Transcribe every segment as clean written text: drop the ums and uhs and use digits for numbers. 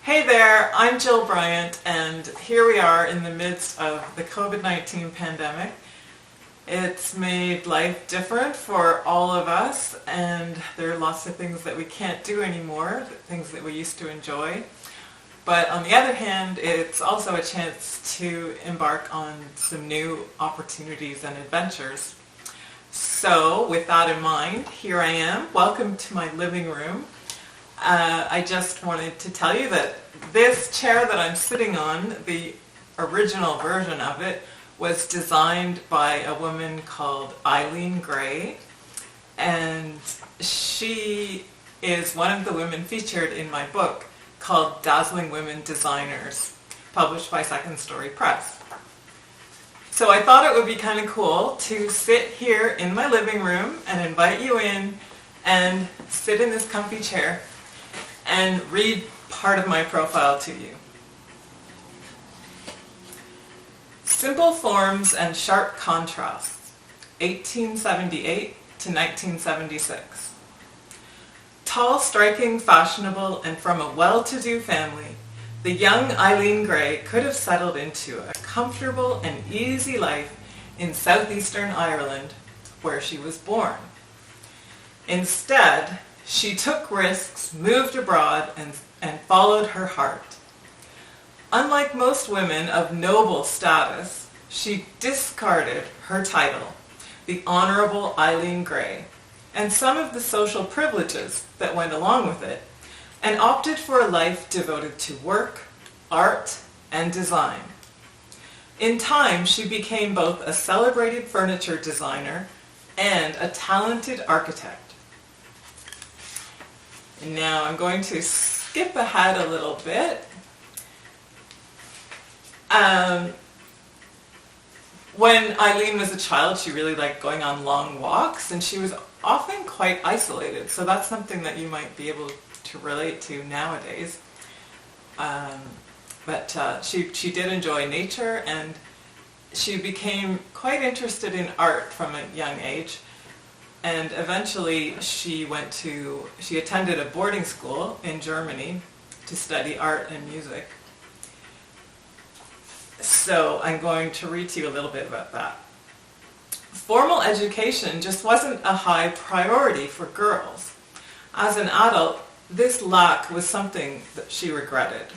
Hey there, I'm Jill Bryant, and here we are in the midst of the COVID-19 pandemic. It's made life different for all of us, and there are lots of things that we can't do anymore, things that we used to enjoy. But on the other hand, it's also a chance to embark on some new opportunities and adventures. So with that in mind, here I am. Welcome to my living room. I just wanted to tell you that this chair that I'm sitting on, the original version of it, was designed by a woman called Eileen Gray, and she is one of the women featured in my book called Dazzling Women Designers, published by Second Story Press. So I thought it would be kind of cool to sit here in my living room and invite you in and sit in this comfy chair and read part of my profile to you. Simple forms and sharp contrasts, 1878 to 1976. Tall, striking, fashionable, and from a well-to-do family, the young Eileen Gray could have settled into a comfortable and easy life in southeastern Ireland, where she was born. Instead, she took risks, moved abroad, and followed her heart. Unlike most women of noble status, she discarded her title, the Honorable Eileen Gray, and some of the social privileges that went along with it, and opted for a life devoted to work, art, and design. In time, she became both a celebrated furniture designer and a talented architect. And now I'm going to skip ahead a little bit. When Eileen was a child, she really liked going on long walks, and she was often quite isolated, so that's something that you might be able to relate to nowadays. But she did enjoy nature, and she became quite interested in art from a young age. And eventually she attended a boarding school in Germany to study art and music. So I'm going to read to you a little bit about that. Formal education just wasn't a high priority for girls. As an adult, this lack was something that she regretted.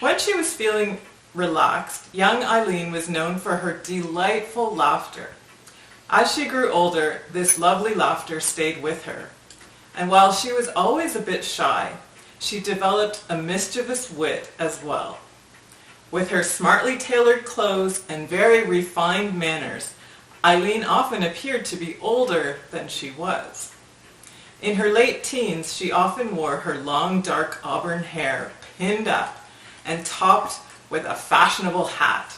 When she was feeling relaxed, young Eileen was known for her delightful laughter. As she grew older, this lovely laughter stayed with her. And while she was always a bit shy, she developed a mischievous wit as well. With her smartly tailored clothes and very refined manners, Eileen often appeared to be older than she was. In her late teens, she often wore her long dark auburn hair pinned up and topped with a fashionable hat.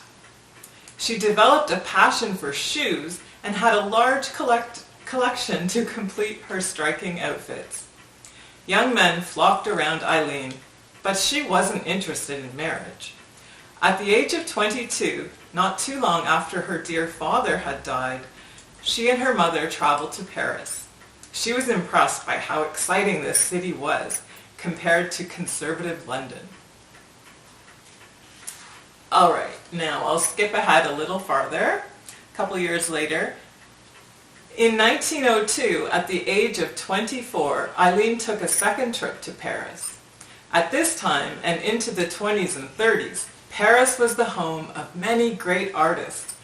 She developed a passion for shoes and had a large collection to complete her striking outfits. Young men flocked around Eileen, but she wasn't interested in marriage. At the age of 22, not too long after her dear father had died, she and her mother traveled to Paris. She was impressed by how exciting this city was compared to conservative London. Alright, now I'll skip ahead a little farther. A couple years later, in 1902, at the age of 24, Eileen took a second trip to Paris. At this time, and into the 20s and 30s, Paris was the home of many great artists,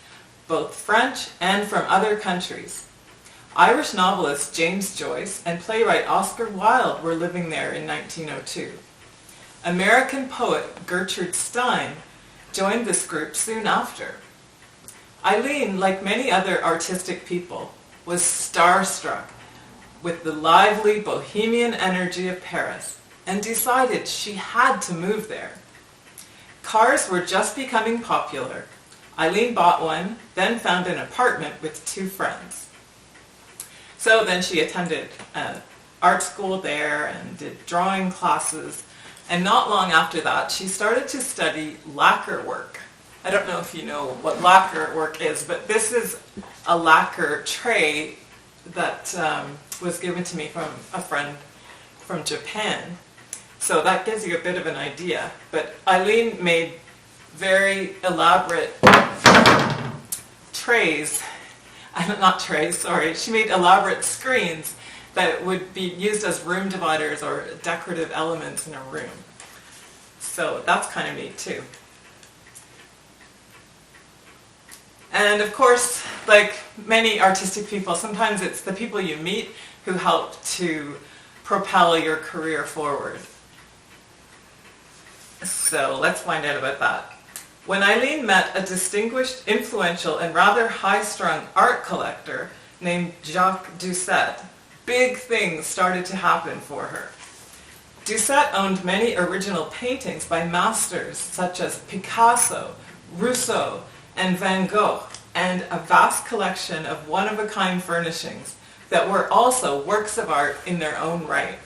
both French and from other countries. Irish novelist James Joyce and playwright Oscar Wilde were living there in 1902. American poet Gertrude Stein joined this group soon after. Eileen, like many other artistic people, was starstruck with the lively bohemian energy of Paris and decided she had to move there. Cars were just becoming popular. Eileen bought one, then found an apartment with two friends. So then she attended art school there and did drawing classes, and not long after that she started to study lacquer work. I don't know if you know what lacquer work is, but this is a lacquer tray that was given to me from a friend from Japan. So that gives you a bit of an idea. But Eileen made very elaborate trays, not trays, sorry, she made elaborate screens that would be used as room dividers or decorative elements in a room. So that's kind of neat too. And of course, like many artistic people, sometimes it's the people you meet who help to propel your career forward. So let's find out about that. When Eileen met a distinguished, influential, and rather high-strung art collector named Jacques Doucet, big things started to happen for her. Doucet owned many original paintings by masters such as Picasso, Rousseau, and Van Gogh, and a vast collection of one-of-a-kind furnishings that were also works of art in their own right.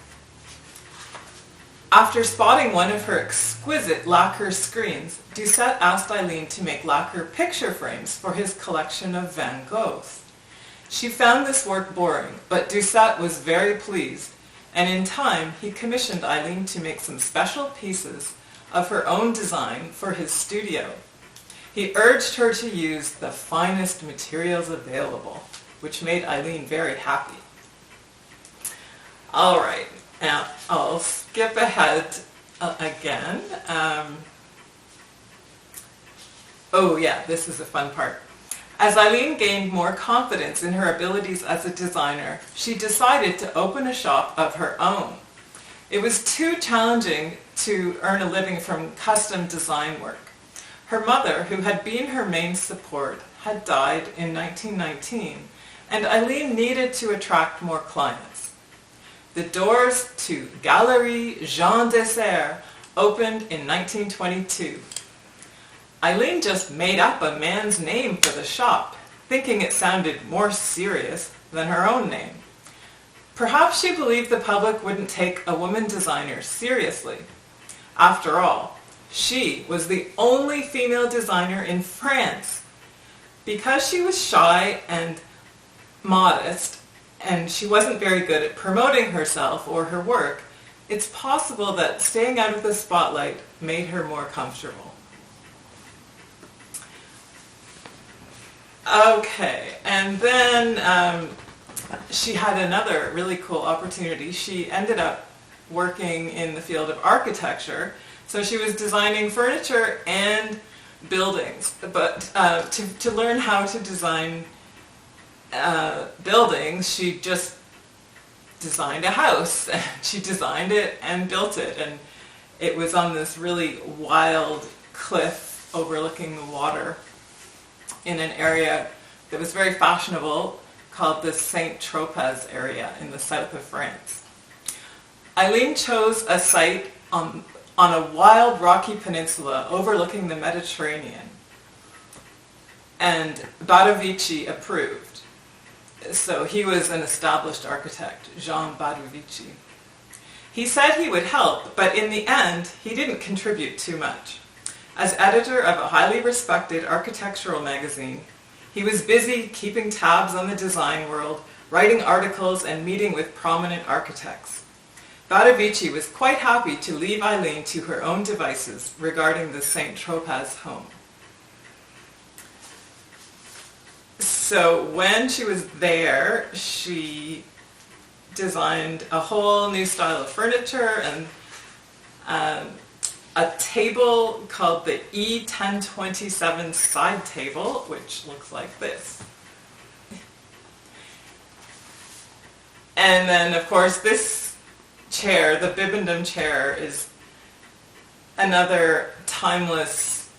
After spotting one of her exquisite lacquer screens, Doucet asked Eileen to make lacquer picture frames for his collection of Van Goghs. She found this work boring, but Doucet was very pleased, and in time he commissioned Eileen to make some special pieces of her own design for his studio. He urged her to use the finest materials available, which made Eileen very happy. All right, now I'll skip ahead again. Oh yeah, this is a fun part. As Eileen gained more confidence in her abilities as a designer, she decided to open a shop of her own. It was too challenging to earn a living from custom design work. Her mother, who had been her main support, had died in 1919, and Eileen needed to attract more clients. The doors to Galerie Jean Dessert opened in 1922. Eileen just made up a man's name for the shop, thinking it sounded more serious than her own name. Perhaps she believed the public wouldn't take a woman designer seriously. After all, she was the only female designer in France. Because she was shy and modest, and she wasn't very good at promoting herself or her work, it's possible that staying out of the spotlight made her more comfortable. Okay, and then she had another really cool opportunity. She ended up working in the field of architecture, so she was designing furniture and buildings. But to learn how to design buildings, she just designed a house. She designed it and built it, and it was on this really wild cliff overlooking the water in an area that was very fashionable called the Saint-Tropez area in the south of France. Eileen chose a site on a wild rocky peninsula overlooking the Mediterranean, and Bibliovideo approved. So he was an established architect, Jean Bibliovideo. He said he would help, but in the end, he didn't contribute too much. As editor of a highly respected architectural magazine, he was busy keeping tabs on the design world, writing articles, and meeting with prominent architects. Bibliovideo was quite happy to leave Eileen to her own devices regarding the Saint-Tropez home. So when she was there, she designed a whole new style of furniture and a table called the E1027 side table, which looks like this. And then, of course, this chair, the Bibliovideo chair, is another timeless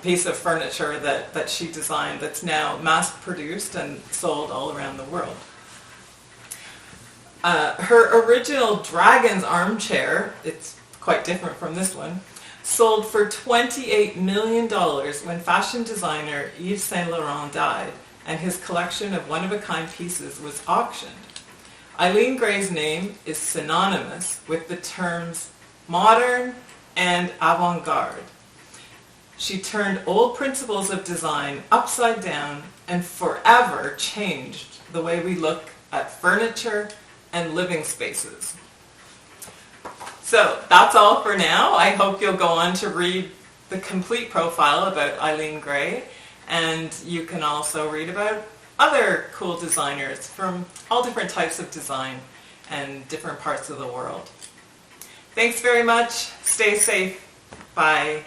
piece of furniture that she designed that's now mass-produced and sold all around the world. Her original dragon's armchair, it's quite different from this one, sold for $28 million when fashion designer Yves Saint Laurent died and his collection of one-of-a-kind pieces was auctioned. Eileen Gray's name is synonymous with the terms modern and avant-garde. She turned old principles of design upside down and forever changed the way we look at furniture and living spaces. So that's all for now. I hope you'll go on to read the complete profile about Eileen Gray, and you can also read about other cool designers from all different types of design and different parts of the world. Thanks very much. Stay safe. Bye.